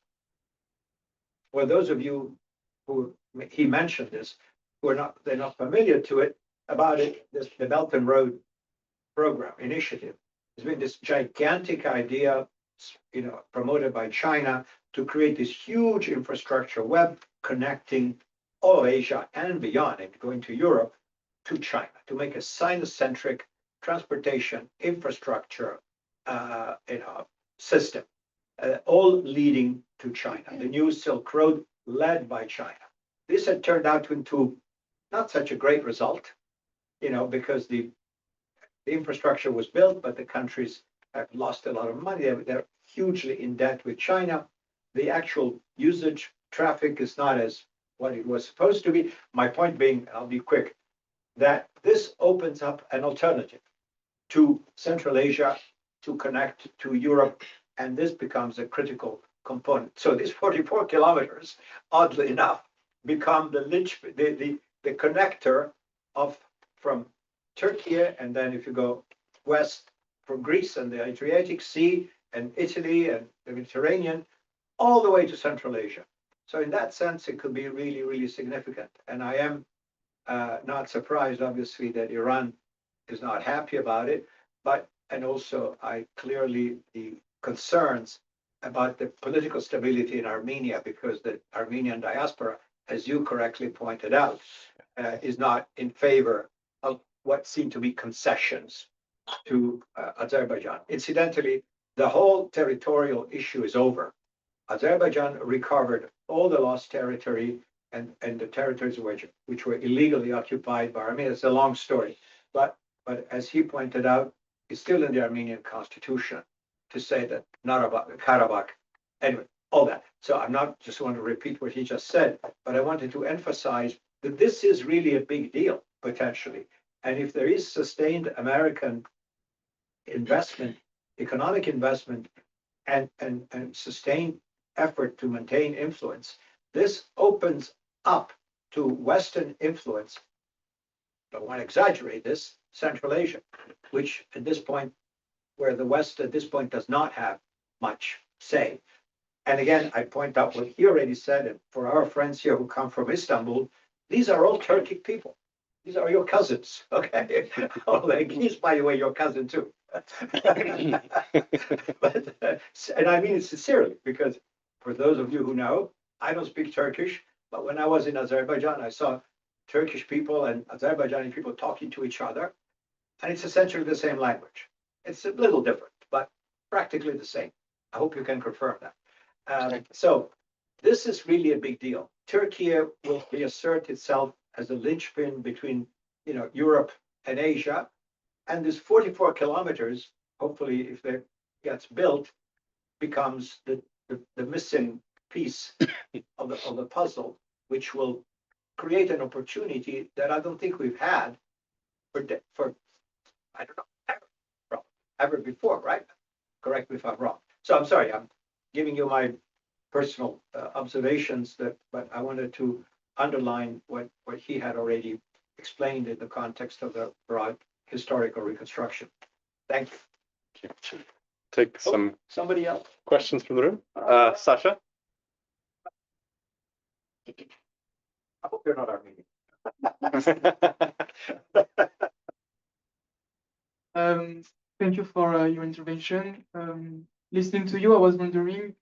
[SPEAKER 1] For those of you who he mentioned this, they're not familiar to it about it. The Belt and Road program initiative has been this gigantic idea, promoted by China to create this huge infrastructure web connecting all of Asia and beyond, and going to Europe, to China, to make a Sino-centric transportation infrastructure system, all leading to China. The new Silk Road led by China. This had turned out into not such a great result, because the infrastructure was built, but the countries have lost a lot of money. They're hugely in debt with China. The actual usage traffic is not as what it was supposed to be. My point being, I'll be quick, that this opens up an alternative to Central Asia to connect to Europe, and this becomes a critical component. So these 44 kilometers, oddly enough, become the connector from Turkey, and then if you go west from Greece and the Adriatic Sea and Italy and the Mediterranean, all the way to Central Asia. So in that sense, it could be really, really significant. And I am not surprised, obviously, that Iran is not happy about it, and also the concerns about the political stability in Armenia, because the Armenian diaspora, as you correctly pointed out, is not in favor of what seem to be concessions to Azerbaijan. Incidentally, the whole territorial issue is over. Azerbaijan recovered all the lost territory and the territories which were illegally occupied by Armenia. It's a long story, but as he pointed out, it's still in the Armenian constitution to say that not about Karabakh. Anyway, all that. So I'm not just want to repeat what he just said, but I wanted to emphasize that this is really a big deal potentially. And if there is sustained American investment, economic investment, and sustained effort to maintain influence, this opens up to Western influence. I don't want to exaggerate this, Central Asia, which at this point, where the West at this point does not have much say. And again, I point out what he already said, and for our friends here who come from Istanbul, these are all Turkic people. These are your cousins, okay? He's, by the way, your cousin too. And I mean it sincerely, because for those of you who know, I don't speak Turkish, but when I was in Azerbaijan, I saw Turkish people and Azerbaijani people talking to each other, and it's essentially the same language. It's a little different, but practically the same. I hope you can confirm that. So this is really a big deal. Turkey will reassert itself as a linchpin between, Europe and Asia, and this 44 kilometers, hopefully, if it gets built, becomes the missing piece of the puzzle, which will create an opportunity that I don't think we've had for I don't know ever before, right? Correct me if I'm wrong. So I'm sorry, I'm giving you my personal observations but I wanted to underline what he had already explained in the context of the broad historical reconstruction. Thank you.
[SPEAKER 2] Take some
[SPEAKER 1] Somebody else.
[SPEAKER 2] questions from the room. Sasha?
[SPEAKER 1] I hope you're not Armenian.
[SPEAKER 4] Thank you for your intervention. Listening to you, I was wondering,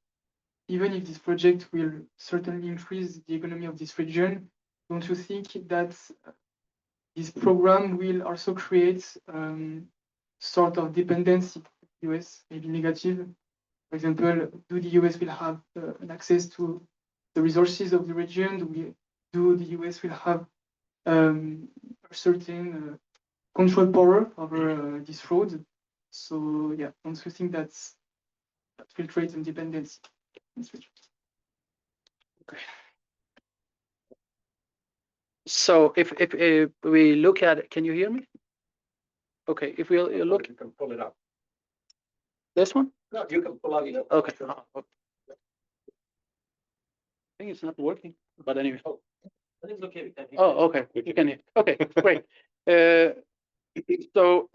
[SPEAKER 4] even if this project will certainly increase the economy of this region, don't you think that this program will also create sort of dependency to the US, maybe negative? For example, do the US will have an access to the resources of the region? Do the US will have a certain control power over this road? So yeah, don't you think that will create some dependency in this region?
[SPEAKER 3] Okay. So if we look at it, can you hear me? Okay, if we look,
[SPEAKER 1] You can pull it up.
[SPEAKER 3] this one?
[SPEAKER 1] No, you can pull up.
[SPEAKER 3] Okay. I think it's not working, but anyway. Oh, okay. You can hear. Okay, great. So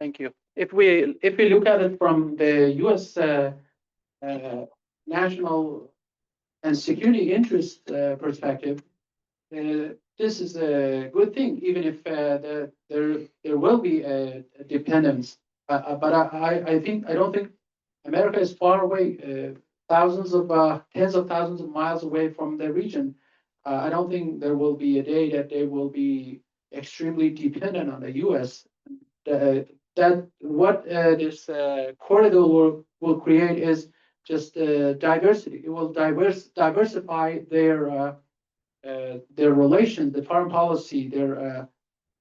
[SPEAKER 3] thank you. If we look at it from the U.S. National and security interest perspective, this is a good thing, even if there will be a dependence. But I don't think America is far away, tens of thousands of miles away from the region. I don't think there will be a day that they will be extremely dependent on the U.S. That what this corridor will create is just diversity. It will diversify their relations, the foreign policy, their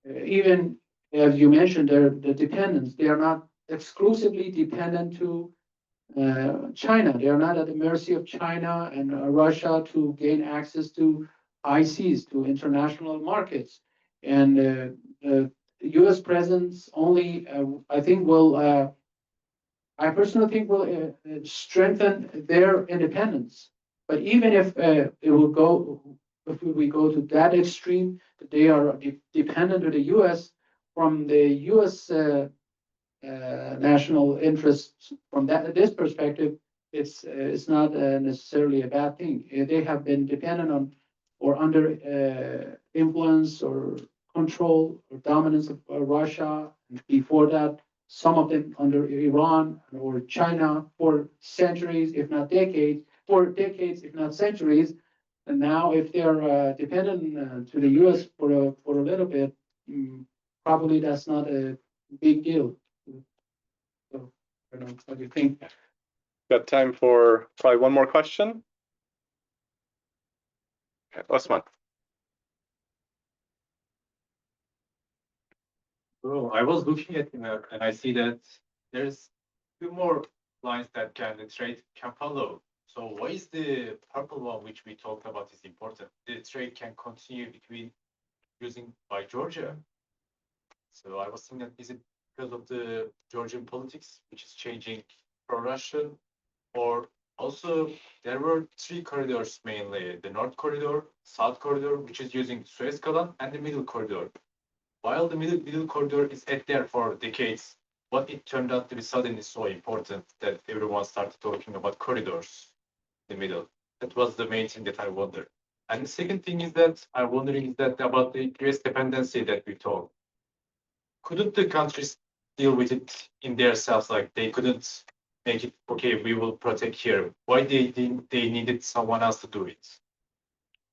[SPEAKER 3] even as you mentioned, the dependence. They are not exclusively dependent to China. They are not at the mercy of China and Russia to gain access to high seas, to international markets. And the U.S. presence only, I think, will. I personally think will strengthen their independence. But even if if we go to that extreme, that they are dependent on the U.S. from the U.S. National interests, from this perspective, it's not necessarily a bad thing. They have been dependent on or under influence or control or dominance of Russia. Before that, some of them under Iran or China for centuries, if not decades, if not centuries. And now, if they're dependent to the U.S. for a little bit, probably that's not a big deal. So, I don't know, what do you think?
[SPEAKER 2] Got time for probably one more question. Okay, Osman.
[SPEAKER 5] Oh, I was looking at the map and I see that there's two more lines that the trade can follow. So why is the purple one, which we talked about, is important? The trade can continue between using by Georgia. So I was thinking that is it because of the Georgian politics, which is changing pro-Russian, or also there were three corridors mainly: the North Corridor, South Corridor, which is using Suez Canal, and the Middle Corridor. While the middle corridor is at there for decades, but it turned out to be suddenly so important that everyone started talking about corridors in the middle. That was the main thing that I wonder. And the second thing is that I'm wondering is that about the US dependency that we talked. Couldn't the countries deal with it in themselves? Like they couldn't make it okay? We will protect here. Why they needed someone else to do it?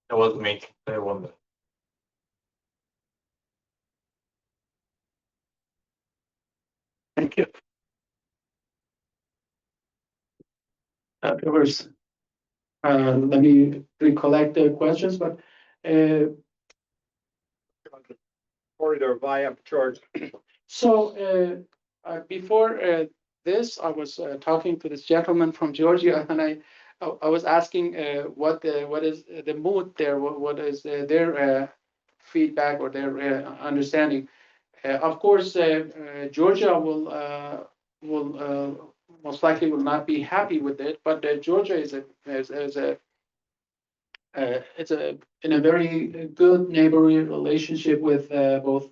[SPEAKER 5] That was make I wonder.
[SPEAKER 3] Thank you. Afterwards, let me recollect the questions, but
[SPEAKER 1] Corridor via Georgia.
[SPEAKER 3] so before this, I was talking to this gentleman from Georgia, and I was asking what is the mood there, what is their feedback or their understanding. Of course, Georgia will most likely will not be happy with it, but Georgia is in a very good neighborly relationship with both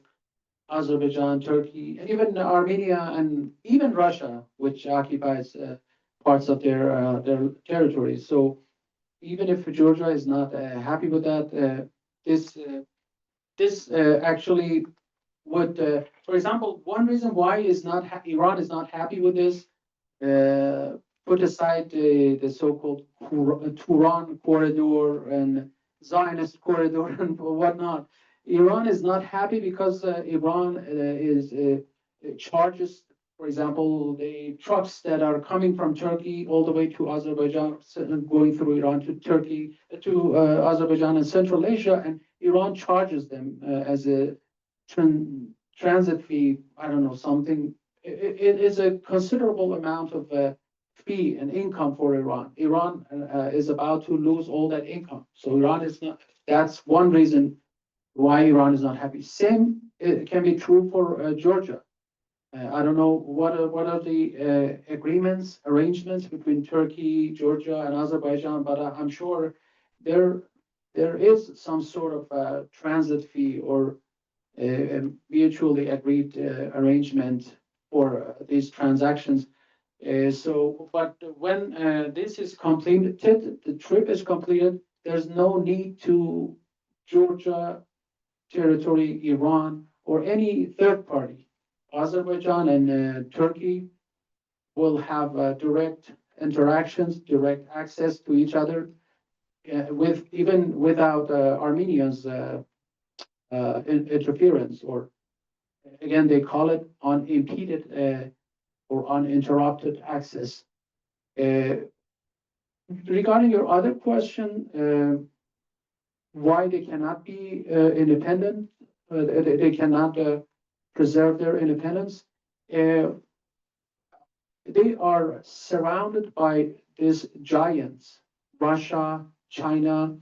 [SPEAKER 3] Azerbaijan, Turkey, and even Armenia, and even Russia, which occupies parts of their territory. So even if Georgia is not happy with that, this actually would, for example, one reason why Iran is not happy with this, put aside the so-called Turan corridor and Zionist corridor and whatnot. Iran is not happy because Iran charges, for example, the trucks that are coming from Turkey all the way to Azerbaijan, going through Iran to Turkey, to Azerbaijan and Central Asia, and Iran charges them as a transit fee. I don't know, something. It is a considerable amount of fee and income for Iran. Iran is about to lose all that income. So Iran is not, that's one reason why Iran is not happy. Same it can be true for Georgia. I don't know what are the agreements, arrangements between Turkey, Georgia, and Azerbaijan, but I'm sure there is some sort of transit fee or a mutually agreed arrangement for these transactions. But when this is completed, the TRIPP is completed, there's no need to Georgia territory, Iran, or any third party. Azerbaijan and Turkey will have direct interactions, direct access to each other, even without Armenians' interference, or again, they call it unimpeded or uninterrupted access. Regarding your other question, why they cannot be independent, they cannot preserve their independence. They are surrounded by these giants, Russia, China,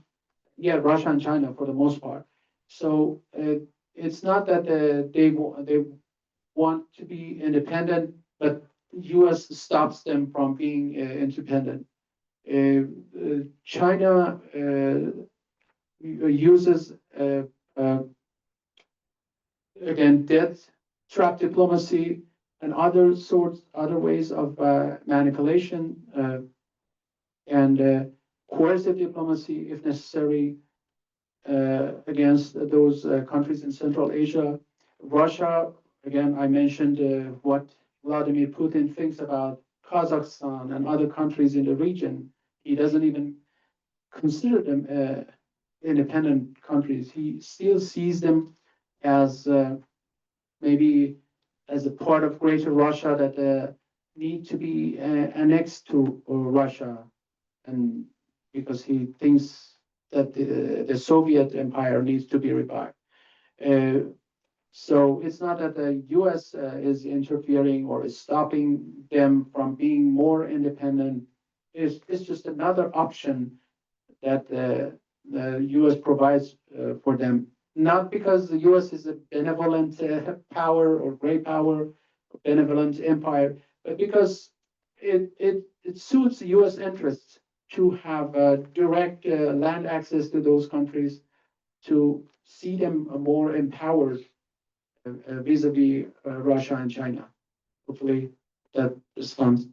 [SPEAKER 3] Russia and China for the most part. So it's not that they want to be independent, but U.S. stops them from being independent. China uses again debt trap diplomacy and other ways of manipulation and coercive diplomacy if necessary against those countries in Central Asia. Russia, again, I mentioned what Vladimir Putin thinks about Kazakhstan and other countries in the region. He doesn't even consider them independent countries. He still sees them as maybe as a part of Greater Russia that need to be annexed to Russia, and because he thinks that the Soviet Empire needs to be revived. So it's not that the U.S. Is interfering or is stopping them from being more independent. It's just another option that the U.S. provides for them. Not because the U.S. is a benevolent power or great power, benevolent empire, but because it suits the U.S. interests to have direct land access to those countries, to see them more empowered vis-a-vis Russia and China. Hopefully that responds.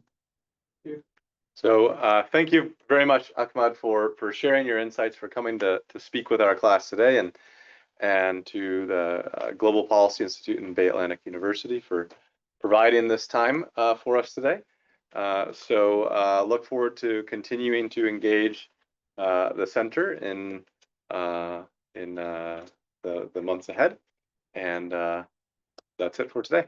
[SPEAKER 2] So thank you very much, Ahmad, for sharing your insights, for coming to speak with our class today, and to the Global Policy Institute in Bay Atlantic University for providing this time for us today. So look forward to continuing to engage the center in the months ahead. And that's it for today.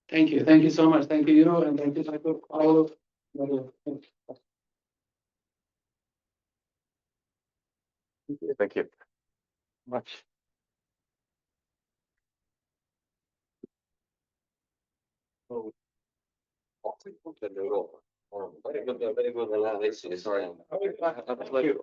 [SPEAKER 3] Thank you. Thank you so much. Thank you, and thank you, Dr. Paolo.
[SPEAKER 2] Thank you much.
[SPEAKER 6] Very good analysis. Sorry.